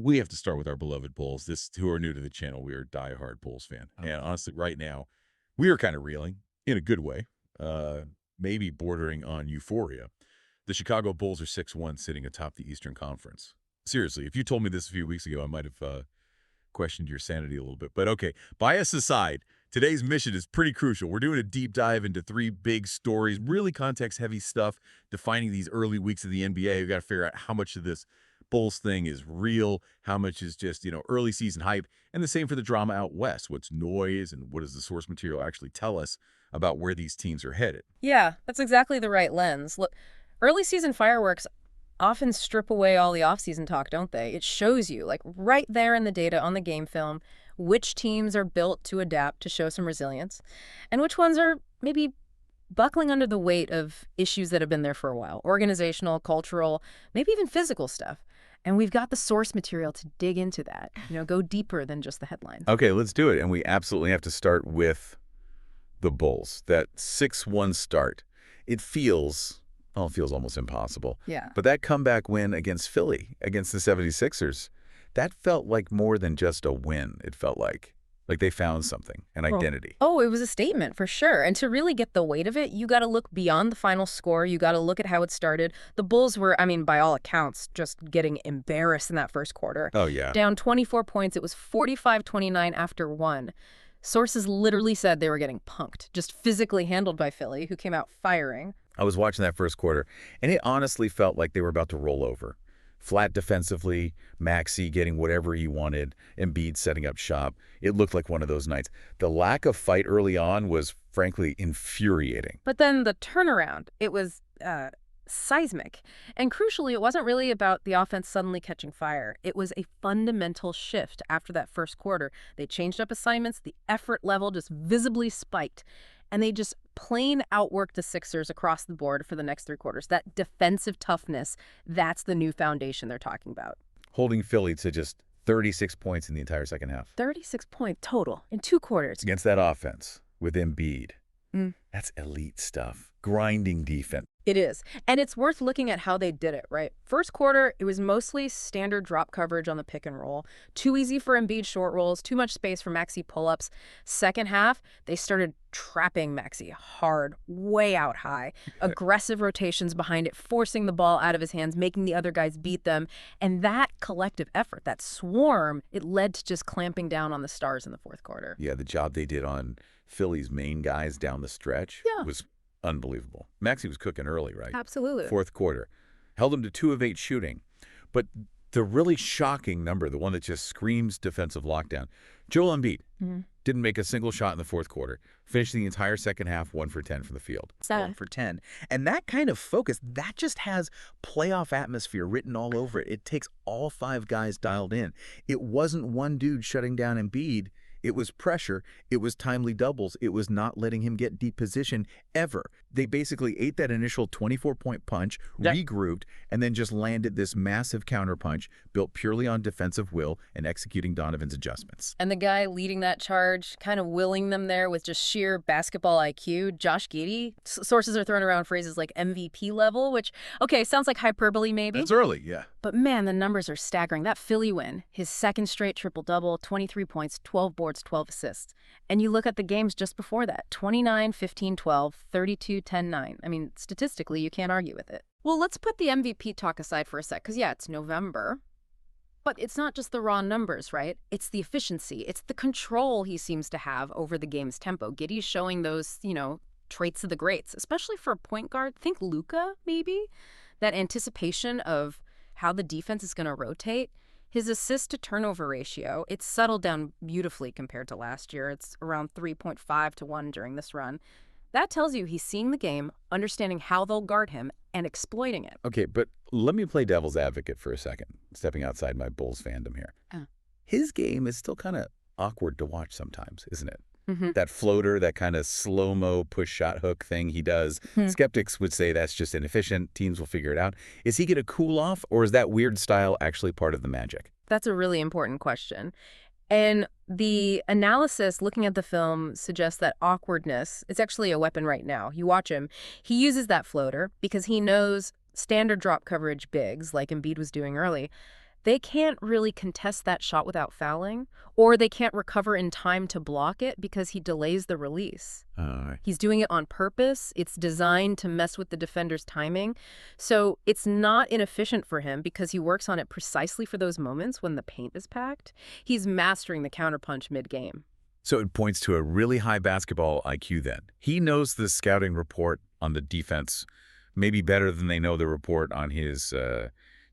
we have to start with our beloved Bulls. Who are new to the channel, we are diehard Bulls fan. Oh. And honestly, right now, we are kind of reeling in a good way, maybe bordering on euphoria. The Chicago Bulls are 6-1 sitting atop the Eastern Conference. Seriously, if you told me this a few weeks ago, I might have questioned your sanity a little bit. But okay, bias aside, today's mission is pretty crucial. We're doing a deep dive into 3 big stories, really context-heavy stuff, defining these early weeks of the NBA. We've got to figure out how much of this Bulls thing is real, how much is just, early season hype, and the same for the drama out west. What's noise and what does the source material actually tell us about where these teams are headed? Yeah, that's exactly the right lens. Look, early season fireworks often strip away all the off-season talk, don't they? It shows you, like right there in the data on the game film, which teams are built to adapt to show some resilience, and which ones are maybe buckling under the weight of issues that have been there for a while. Organizational, cultural, maybe even physical stuff. And we've got the source material to dig into that, go deeper than just the headlines. Okay, let's do it. And we absolutely have to start with the Bulls. That 6-1 start. It feels almost impossible. Yeah. But that comeback win against Philly, against the 76ers, that felt like more than just a win. It felt like they found something, an identity. Oh, it was a statement for sure. And to really get the weight of it, you got to look beyond the final score. You got to look at how it started. The Bulls were, by all accounts, just getting embarrassed in that first quarter. Oh, yeah. Down 24 points. It was 45-29 after 1. Sources literally said they were getting punked, just physically handled by Philly, who came out firing. I was watching that first quarter, and it honestly felt like they were about to roll over. Flat defensively, Maxey getting whatever he wanted, Embiid setting up shop. It looked like one of those nights. The lack of fight early on was, frankly, infuriating. But then the turnaround, it was seismic. And crucially, it wasn't really about the offense suddenly catching fire. It was a fundamental shift after that first quarter. They changed up assignments. The effort level just visibly spiked. And they just plain outworked the Sixers across the board for the next 3 quarters. That defensive toughness, that's the new foundation they're talking about. Holding Philly to just 36 points in the entire second half. 36 points total in 2 quarters. Against that offense with Embiid. Mm. That's elite stuff. Grinding defense. It is. And it's worth looking at how they did it, right? First quarter, it was mostly standard drop coverage on the pick and roll. Too easy for Embiid short rolls, too much space for Maxey pull-ups. Second half, they started trapping Maxey hard, way out high. Aggressive rotations behind it, forcing the ball out of his hands, making the other guys beat them. And that collective effort, that swarm, it led to just clamping down on the Stars in the fourth quarter. Yeah, the job they did on Philly's main guys down the stretch was unbelievable. Maxey was cooking early, right? Absolutely. Fourth quarter. Held him to 2 of 8 shooting. But the really shocking number, the one that just screams defensive lockdown, Joel Embiid didn't make a single shot in the fourth quarter. Finished the entire second half 1 for 10 from the field. 1 for 10. And that kind of focus, that just has playoff atmosphere written all over it. It takes all 5 guys dialed in. It wasn't one dude shutting down Embiid. It was pressure. It was timely doubles. It was not letting him get deep position ever. They basically ate that initial 24-point punch, regrouped, and then just landed this massive counterpunch built purely on defensive will and executing Donovan's adjustments. And the guy leading that charge, kind of willing them there with just sheer basketball IQ, Josh Giddey. Sources are throwing around phrases like MVP level, which, okay, sounds like hyperbole maybe. That's early, yeah. But man, the numbers are staggering. That Philly win, his second straight triple-double, 23 points, 12 boards, 12 assists. And you look at the games just before that, 29, 15, 12, 32, 10, 9. Statistically, you can't argue with it. Well, let's put the MVP talk aside for a sec, because yeah, it's November. But it's not just the raw numbers, right? It's the efficiency. It's the control he seems to have over the game's tempo. Giddey's showing those, traits of the greats, especially for a point guard. Think Luka, maybe? That anticipation of how the defense is going to rotate. His assist-to-turnover ratio, it's settled down beautifully compared to last year. It's around 3.5 to 1 during this run. That tells you he's seeing the game, understanding how they'll guard him, and exploiting it. Okay, but let me play devil's advocate for a second, stepping outside my Bulls fandom here. His game is still kind of awkward to watch sometimes, isn't it? That floater, that kind of slow-mo push shot hook thing he does. Skeptics would say that's just inefficient. Teams will figure it out. Is he going to cool off, or is that weird style actually part of the magic? That's a really important question. And the analysis looking at the film suggests that awkwardness is actually a weapon right now. You watch him. He uses that floater because he knows standard drop coverage bigs, like Embiid was doing early, They can't really contest that shot without fouling, or they can't recover in time to block it because he delays the release. He's doing it on purpose. It's designed to mess with the defender's timing. So it's not inefficient for him because he works on it precisely for those moments when the paint is packed. He's mastering the counterpunch mid-game. So it points to a really high basketball IQ then. He knows the scouting report on the defense maybe better than they know the report on his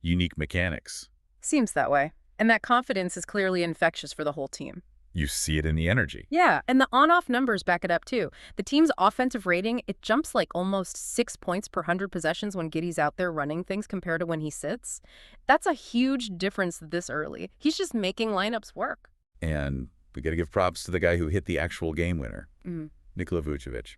unique mechanics. Seems that way. And that confidence is clearly infectious for the whole team. You see it in the energy. Yeah, and the on-off numbers back it up too. The team's offensive rating, it jumps like almost 6 points per 100 possessions when Giddey's out there running things compared to when he sits. That's a huge difference this early. He's just making lineups work. And we got to give props to the guy who hit the actual game winner, Nikola Vučević.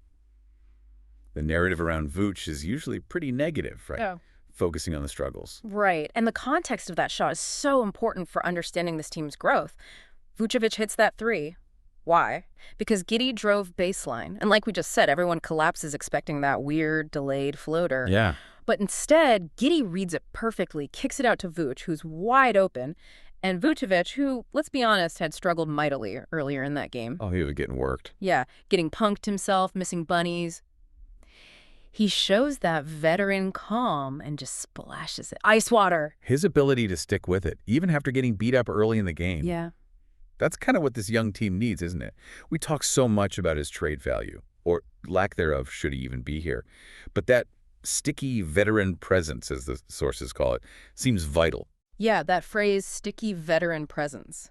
The narrative around Vooch is usually pretty negative, right? Oh. Focusing on the struggles. Right, and the context of that shot is so important for understanding this team's growth. Vučević hits that three. Why? Because Giddey drove baseline, and like we just said, everyone collapses expecting that weird, delayed floater. Yeah. But instead, Giddey reads it perfectly, kicks it out to Vooch, who's wide open, and Vučević, who, let's be honest, had struggled mightily earlier in that game. Oh, he was getting worked. Yeah, getting punked himself, missing bunnies. He shows that veteran calm and just splashes it. Ice water. His ability to stick with it, even after getting beat up early in the game. Yeah. That's kind of what this young team needs, isn't it? We talk so much about his trade value, or lack thereof, should he even be here. But that sticky veteran presence, as the sources call it, seems vital. Yeah, that phrase, sticky veteran presence.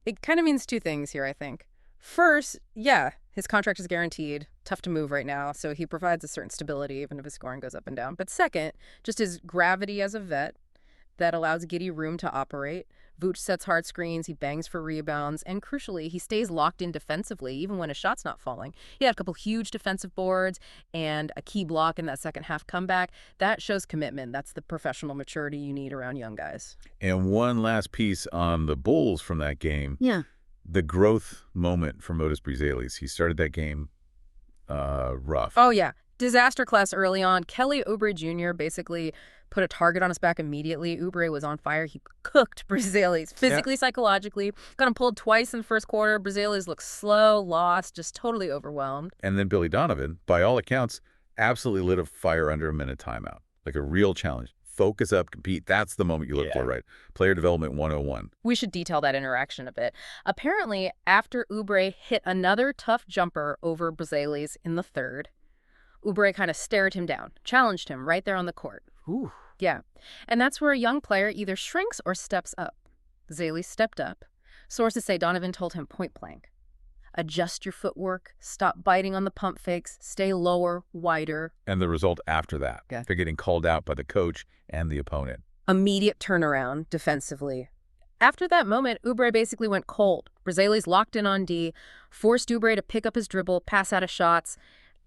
It kind of means two things here, I think. First, yeah, his contract is guaranteed, tough to move right now, so he provides a certain stability even if his scoring goes up and down. But second, just his gravity as a vet that allows Giddey room to operate. Vooch sets hard screens, he bangs for rebounds, and crucially, he stays locked in defensively even when his shot's not falling. He had a couple huge defensive boards and a key block in that second half comeback. That shows commitment. That's the professional maturity you need around young guys. And one last piece on the Bulls from that game. Yeah. The growth moment for Modest Briselis. He started that game rough. Oh, yeah. Disaster class early on. Kelly Oubre Jr. basically put a target on his back immediately. Oubre was on fire. He cooked Briselis physically, psychologically. Got him pulled twice in the first quarter. Briselis looked slow, lost, just totally overwhelmed. And then Billy Donovan, by all accounts, absolutely lit a fire under him in a timeout. Like a real challenge. Focus up, compete. That's the moment you look for, right? Player development 101. We should detail that interaction a bit. Apparently, after Oubre hit another tough jumper over Briselis in the third, Oubre kind of stared him down, challenged him right there on the court. Ooh. Yeah. And that's where a young player either shrinks or steps up. Briselis stepped up. Sources say Donovan told him point blank, adjust your footwork, stop biting on the pump fakes, stay lower, wider. And the result after that, Yeah. they're getting called out by the coach and the opponent. Immediate turnaround defensively. After that moment, Oubre basically went cold. Briselis locked in on D, forced Oubre to pick up his dribble, pass out of shots,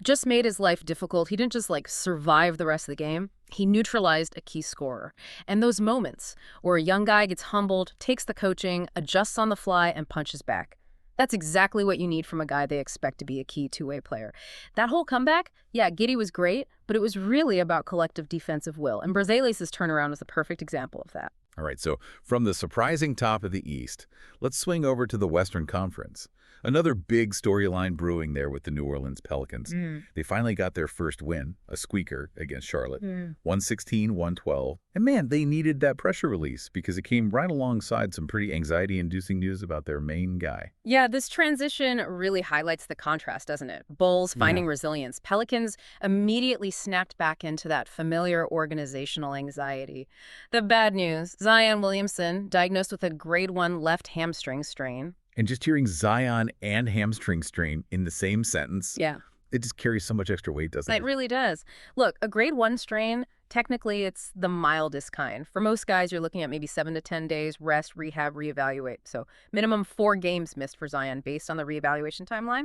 just made his life difficult. He didn't just survive the rest of the game. He neutralized a key scorer. And those moments where a young guy gets humbled, takes the coaching, adjusts on the fly, and punches back. That's exactly what you need from a guy they expect to be a key two-way player. That whole comeback, yeah, Giddey was great, but it was really about collective defensive will. And Briselis' turnaround was the perfect example of that. All right, so from the surprising top of the East, let's swing over to the Western Conference. Another big storyline brewing there with the New Orleans Pelicans. They finally got their first win, a squeaker against Charlotte, 116-112. And man, they needed that pressure release because it came right alongside some pretty anxiety-inducing news about their main guy. Yeah, this transition really highlights the contrast, doesn't it? Bulls finding resilience. Pelicans immediately snapped back into that familiar organizational anxiety. The bad news, Zion Williamson, diagnosed with a grade 1 left hamstring strain. And just hearing Zion and hamstring strain in the same sentence, it just carries so much extra weight, doesn't it? It really does. Look, a grade 1 strain, technically it's the mildest kind. For most guys, you're looking at maybe 7 to 10 days, rest, rehab, reevaluate. So minimum 4 games missed for Zion based on the reevaluation timeline.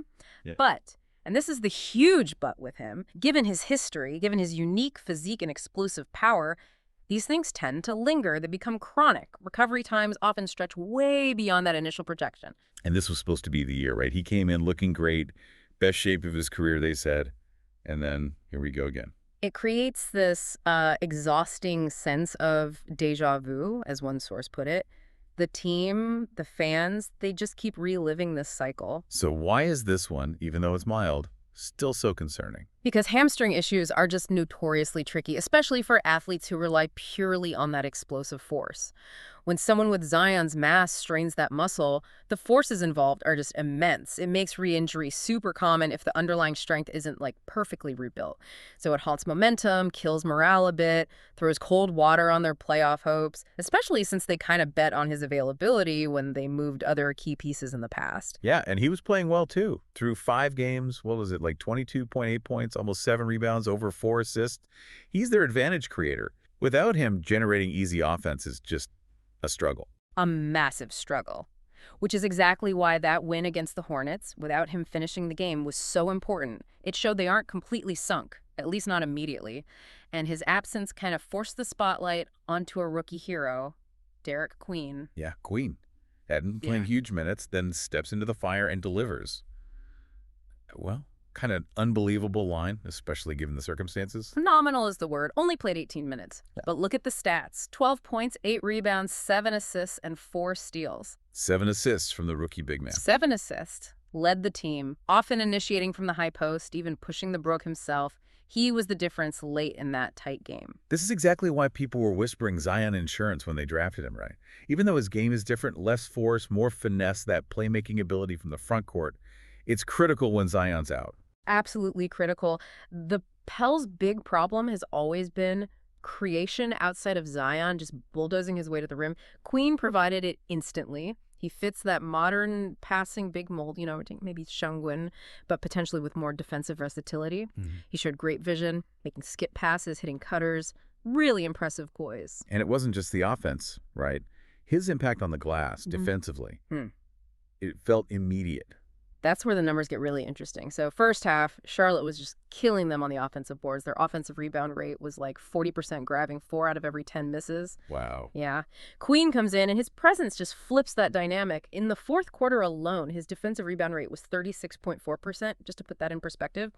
But, and this is the huge but with him, given his history, given his unique physique and explosive power, these things tend to linger. They become chronic. Recovery times often stretch way beyond that initial projection. And this was supposed to be the year, right? He came in looking great, best shape of his career, they said. And then here we go again. It creates this exhausting sense of déjà vu, as one source put it. The team, the fans, they just keep reliving this cycle. So why is this one, even though it's mild, still so concerning? Because hamstring issues are just notoriously tricky, especially for athletes who rely purely on that explosive force. When someone with Zion's mass strains that muscle, the forces involved are just immense. It makes re-injury super common if the underlying strength isn't like perfectly rebuilt. So it halts momentum, kills morale a bit, throws cold water on their playoff hopes, especially since they kind of bet on his availability when they moved other key pieces in the past. Yeah, and he was playing well too. Through 5 games, what was it, like 22.8 points, almost 7 rebounds, over 4 assists. He's their advantage creator. Without him, generating easy offense is just a struggle. A massive struggle, which is exactly why that win against the Hornets, without him finishing the game, was so important. It showed they aren't completely sunk, at least not immediately, and his absence kind of forced the spotlight onto a rookie hero, Derik Queen. Yeah, Queen. Hadn't playing huge minutes, then steps into the fire and delivers. Well, kind of unbelievable line, especially given the circumstances. Phenomenal is the word. Only played 18 minutes. Yeah. But look at the stats. 12 points, 8 rebounds, 7 assists, and 4 steals. 7 assists from the rookie big man. 7 assists. Led the team, often initiating from the high post, even pushing the brook himself. He was the difference late in that tight game. This is exactly why people were whispering Zion insurance when they drafted him, right? Even though his game is different, less force, more finesse, that playmaking ability from the front court, it's critical when Zion's out. Absolutely critical. The Pels' big problem has always been creation outside of Zion, just bulldozing his way to the rim. Queen provided it instantly. He fits that modern passing big mold, you know, maybe Shunguin, but potentially with more defensive versatility. He showed great vision, making skip passes, hitting cutters, really impressive poise. And it wasn't just the offense, right? His impact on the glass, defensively, it felt immediate. That's where the numbers get really interesting. So first half, Charlotte was just killing them on the offensive boards. Their offensive rebound rate was like 40%, grabbing 4 out of every 10 misses. Wow. Yeah. Queen comes in, and his presence just flips that dynamic. In the fourth quarter alone, his defensive rebound rate was 36.4%, just to put that in perspective.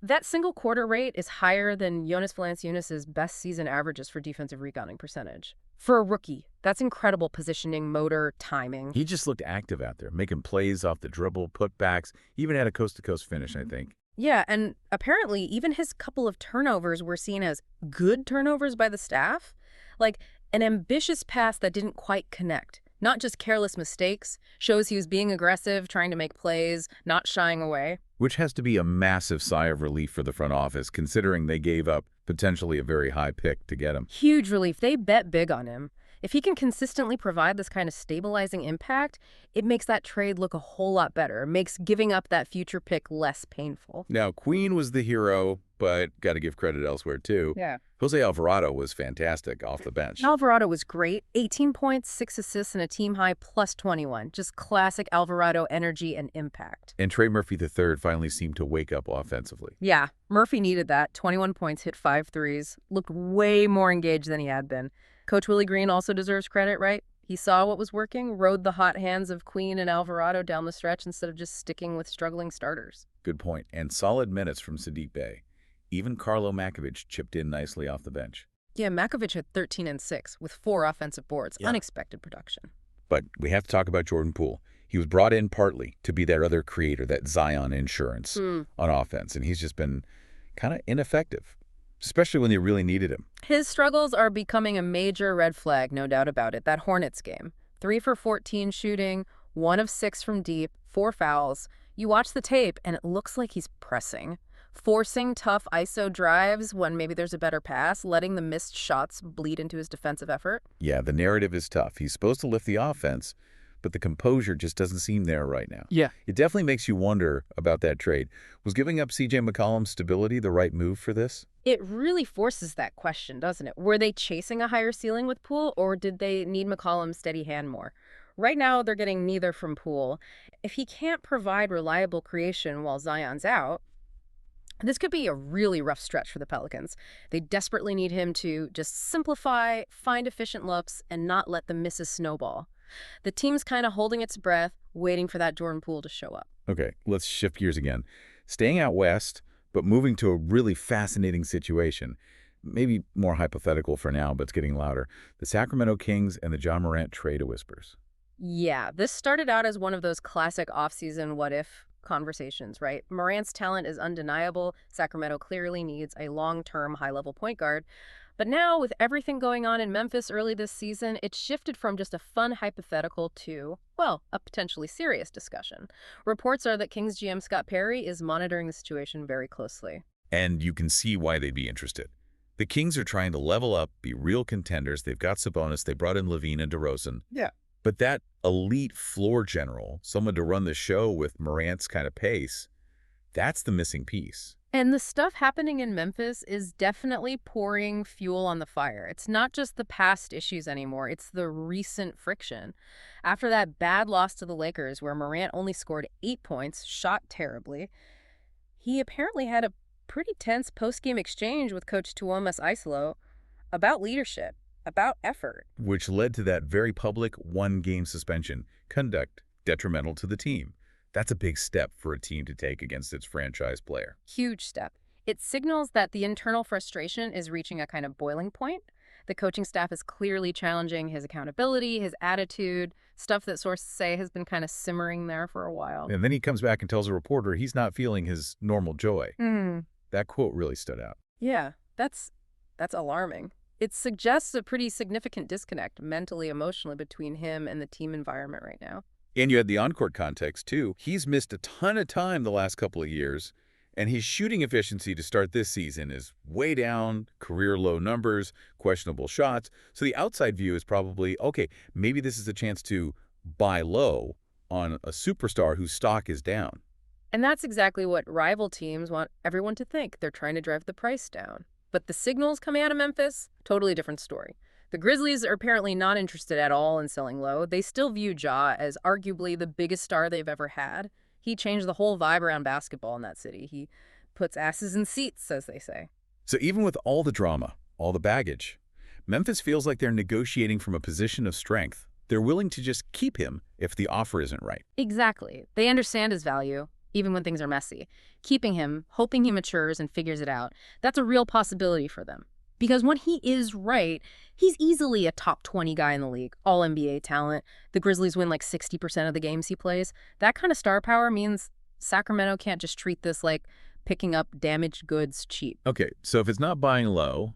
That single quarter rate is higher than Jonas Valanciunas' best season averages for defensive rebounding percentage. For a rookie, that's incredible positioning, motor, timing. He just looked active out there, making plays off the dribble, putbacks, even had a coast-to-coast finish, I think. Yeah, and apparently even his couple of turnovers were seen as good turnovers by the staff. Like an ambitious pass that didn't quite connect. Not just careless mistakes, shows he was being aggressive, trying to make plays, not shying away. Which has to be a massive sigh of relief for the front office, considering they gave up potentially a very high pick to get him. Huge relief. They bet big on him. If he can consistently provide this kind of stabilizing impact, it makes that trade look a whole lot better. It makes giving up that future pick less painful. Now, Queen was the hero, but got to give credit elsewhere, too. Yeah. Jose Alvarado was fantastic off the bench. Alvarado was great. 18 points, 6 assists, and a team high plus 21. Just classic Alvarado energy and impact. And Trey Murphy III finally seemed to wake up offensively. Yeah, Murphy needed that. 21 points, hit 5 threes. Looked way more engaged than he had been. Coach Willie Green also deserves credit, right? He saw what was working, rode the hot hands of Queen and Alvarado down the stretch instead of just sticking with struggling starters. Good point. And solid minutes from Saddiq Bey. Even Carlo Makovic chipped in nicely off the bench. Yeah, Makovic had 13 and 6 with 4 offensive boards. Yeah. Unexpected production. But we have to talk about Jordan Poole. He was brought in partly to be that other creator, that Zion insurance on offense. And he's just been kind of ineffective, especially when they really needed him. His struggles are becoming a major red flag, no doubt about it. That Hornets game. 3 for 14 shooting, 1 of 6 from deep, 4 fouls. You watch the tape, and it looks like he's pressing. Forcing tough ISO drives when maybe there's a better pass, letting the missed shots bleed into his defensive effort. Yeah, the narrative is tough. He's supposed to lift the offense, but the composure just doesn't seem there right now. Yeah. It definitely makes you wonder about that trade. Was giving up C.J. McCollum's stability the right move for this? It really forces that question, doesn't it? Were they chasing a higher ceiling with Poole, or did they need McCollum's steady hand more? Right now, they're getting neither from Poole. If he can't provide reliable creation while Zion's out, this could be a really rough stretch for the Pelicans. They desperately need him to just simplify, find efficient looks, and not let the misses snowball. The team's kind of holding its breath, waiting for that Jordan Poole to show up. Okay, let's shift gears again. Staying out west, But moving to a really fascinating situation, maybe more hypothetical for now, but it's getting louder. The Sacramento Kings and the Ja Morant trade whispers. Yeah, this started out as one of those classic offseason what-if conversations, right? Morant's talent is undeniable. Sacramento clearly needs a long-term high-level point guard. But now, with everything going on in Memphis early this season, it's shifted from just a fun hypothetical to, well, a potentially serious discussion. Reports are that Kings GM Scott Perry is monitoring the situation very closely. And you can see why they'd be interested. The Kings are trying to level up, be real contenders. They've got Sabonis. They brought in Levine and DeRozan. Yeah. But that elite floor general, someone to run the show with Morant's kind of pace, that's the missing piece. And the stuff happening in Memphis is definitely pouring fuel on the fire. It's not just the past issues anymore, it's the recent friction. After that bad loss to the Lakers, where Morant only scored 8 points, shot terribly, he apparently had a pretty tense post-game exchange with Coach Tuomas Isolo about leadership, about effort. Which led to that very public one-game suspension, conduct detrimental to the team. That's a big step for a team to take against its franchise player. Huge step. It signals that the internal frustration is reaching a kind of boiling point. The coaching staff is clearly challenging his accountability, his attitude, stuff that sources say has been kind of simmering there for a while. And then he comes back and tells a reporter he's not feeling his normal joy. That quote really stood out. Yeah, that's alarming. It suggests a pretty significant disconnect mentally, emotionally between him and the team environment right now. And you had the on-court context, too. He's missed a ton of time the last couple of years, and his shooting efficiency to start this season is way down, career low numbers, questionable shots. So the outside view is probably, okay, maybe this is a chance to buy low on a superstar whose stock is down. And that's exactly what rival teams want everyone to think. They're trying to drive the price down. But the signals coming out of Memphis, totally different story. The Grizzlies are apparently not interested at all in selling low. They still view Ja as arguably the biggest star they've ever had. He changed the whole vibe around basketball in that city. He puts asses in seats, as they say. So even with all the drama, all the baggage, Memphis feels like they're negotiating from a position of strength. They're willing to just keep him if the offer isn't right. Exactly. They understand his value, even when things are messy. Keeping him, hoping he matures and figures it out, that's a real possibility for them. Because when he is right, he's easily a top 20 guy in the league, all NBA talent. The Grizzlies win like 60% of the games he plays. That kind of star power means Sacramento can't just treat this like picking up damaged goods cheap. Okay, so if it's not buying low,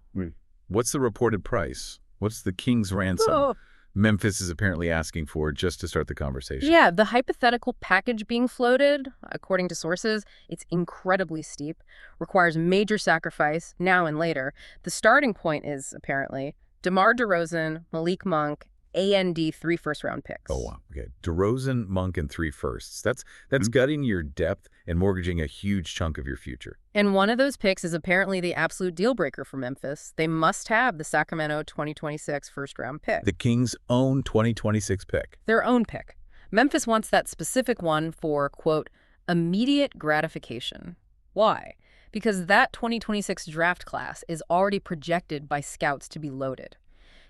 what's the reported price? What's the Kings' ransom Memphis is apparently asking for just to start the conversation? Yeah, the hypothetical package being floated, according to sources, it's incredibly steep, requires major sacrifice now and later. The starting point is, apparently, DeMar DeRozan, Malik Monk, and 3 first-round picks. Oh, wow. Okay. DeRozan, Monk, and 3 firsts. That's gutting your depth and mortgaging a huge chunk of your future. And one of those picks is apparently the absolute deal-breaker for Memphis. They must have the Sacramento 2026 first-round pick. The Kings' own 2026 pick. Their own pick. Memphis wants that specific one for, quote, immediate gratification. Why? Because that 2026 draft class is already projected by scouts to be loaded.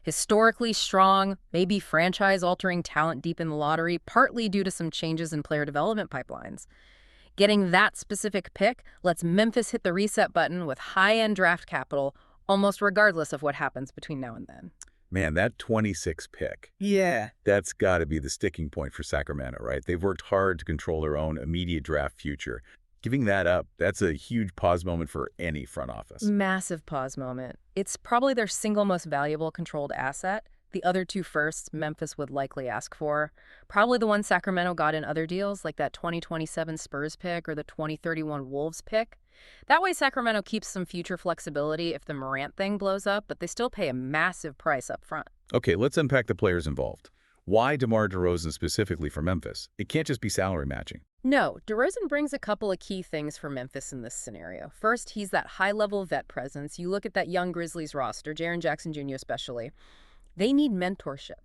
Historically strong, maybe franchise-altering talent deep in the lottery, partly due to some changes in player development pipelines. Getting that specific pick lets Memphis hit the reset button with high-end draft capital, almost regardless of what happens between now and then. Man, that 26 pick. Yeah. That's got to be the sticking point for Sacramento, right? They've worked hard to control their own immediate draft future. Giving that up, that's a huge pause moment for any front office. Massive pause moment. It's probably their single most valuable controlled asset. The other 2 firsts Memphis would likely ask for. Probably the one Sacramento got in other deals, like that 2027 Spurs pick or the 2031 Wolves pick. That way Sacramento keeps some future flexibility if the Morant thing blows up, but they still pay a massive price up front. Okay, let's unpack the players involved. Why DeMar DeRozan specifically for Memphis? It can't just be salary matching. No, DeRozan brings a couple of key things for Memphis in this scenario. First, he's that high-level vet presence. You look at that young Grizzlies roster, Jaren Jackson Jr. especially. They need mentorship,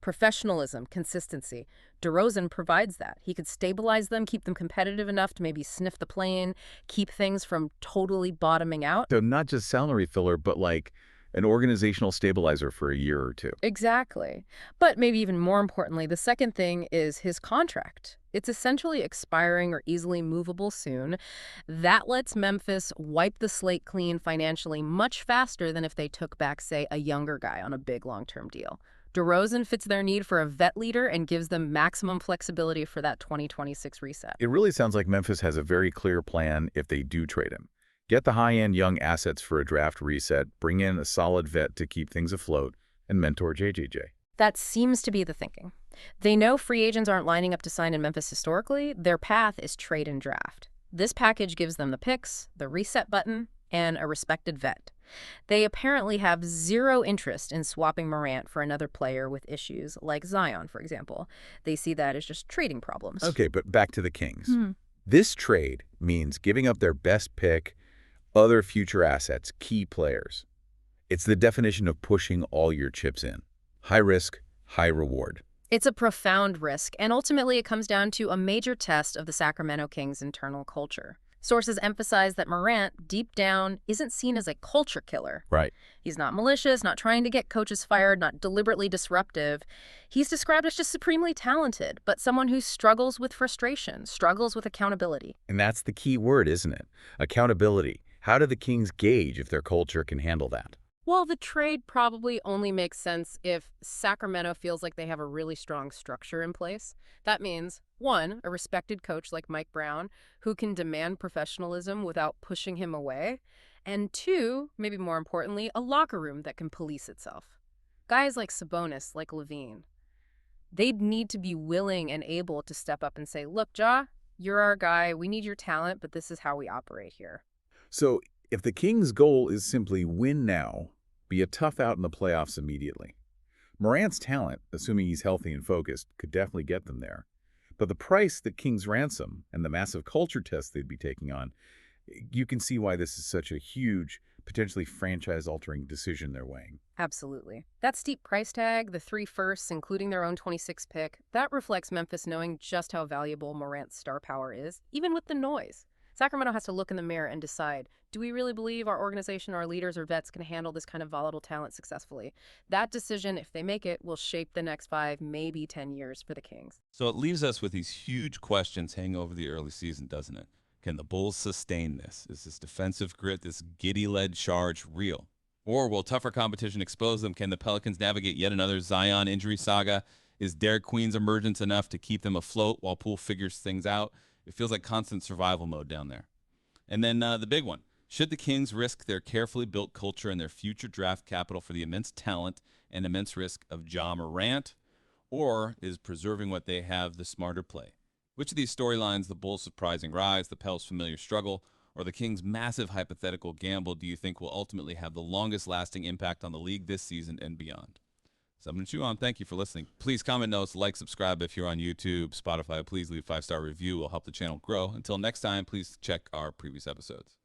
professionalism, consistency. DeRozan provides that. He could stabilize them, keep them competitive enough to maybe sniff the plane, keep things from totally bottoming out. So not just salary filler, but like An organizational stabilizer for a year or two. Exactly. But maybe even more importantly, the second thing is his contract. It's essentially expiring or easily movable soon. That lets Memphis wipe the slate clean financially much faster than if they took back, say, a younger guy on a big long-term deal. DeRozan fits their need for a vet leader and gives them maximum flexibility for that 2026 reset. It really sounds like Memphis has a very clear plan if they do trade him. Get the high-end young assets for a draft reset, bring in a solid vet to keep things afloat, and mentor JJJ. That seems to be the thinking. They know free agents aren't lining up to sign in Memphis historically. Their path is trade and draft. This package gives them the picks, the reset button, and a respected vet. They apparently have zero interest in swapping Morant for another player with issues like Zion, for example. They see that as just trading problems. Okay, but back to the Kings. This trade means giving up their best pick, other future assets, key players. It's the definition of pushing all your chips in. High risk, high reward. It's a profound risk, and ultimately it comes down to a major test of the Sacramento Kings' internal culture. Sources emphasize that Morant, deep down, isn't seen as a culture killer. Right. He's not malicious, not trying to get coaches fired, not deliberately disruptive. He's described as just supremely talented, but someone who struggles with frustration, struggles with accountability. And that's the key word, isn't it? Accountability. How do the Kings gauge if their culture can handle that? Well, the trade probably only makes sense if Sacramento feels like they have a really strong structure in place. That means, one, a respected coach like Mike Brown who can demand professionalism without pushing him away. And two, maybe more importantly, a locker room that can police itself. Guys like Sabonis, like Levine, they'd need to be willing and able to step up and say, look, Ja, you're our guy. We need your talent, but this is how we operate here. So if the Kings' goal is simply win now, be a tough out in the playoffs immediately. Morant's talent, assuming he's healthy and focused, could definitely get them there. But the price that Kings ransom and the massive culture test they'd be taking on, you can see why this is such a huge, potentially franchise-altering decision they're weighing. Absolutely. That steep price tag, the 3 firsts, including their own 26th pick, that reflects Memphis knowing just how valuable Morant's star power is, even with the noise. Sacramento has to look in the mirror and decide, do we really believe our organization, our leaders, or vets can handle this kind of volatile talent successfully? That decision, if they make it, will shape the next 5, maybe 10 years for the Kings. So it leaves us with these huge questions hanging over the early season, doesn't it? Can the Bulls sustain this? Is this defensive grit, this Giddey-led charge real? Or will tougher competition expose them? Can the Pelicans navigate yet another Zion injury saga? Is Derik Queen's emergence enough to keep them afloat while Poole figures things out? It feels like constant survival mode down there. And then the big one. Should the Kings risk their carefully built culture and their future draft capital for the immense talent and immense risk of Ja Morant? Or is preserving what they have the smarter play? Which of these storylines, the Bulls' surprising rise, the Pels' familiar struggle, or the Kings' massive hypothetical gamble, do you think will ultimately have the longest lasting impact on the league this season and beyond? Something to chew on. Thank you for listening. Please comment notes, like, subscribe if you're on YouTube, Spotify. Please leave a 5-star review. It will help the channel grow. Until next time, please check our previous episodes.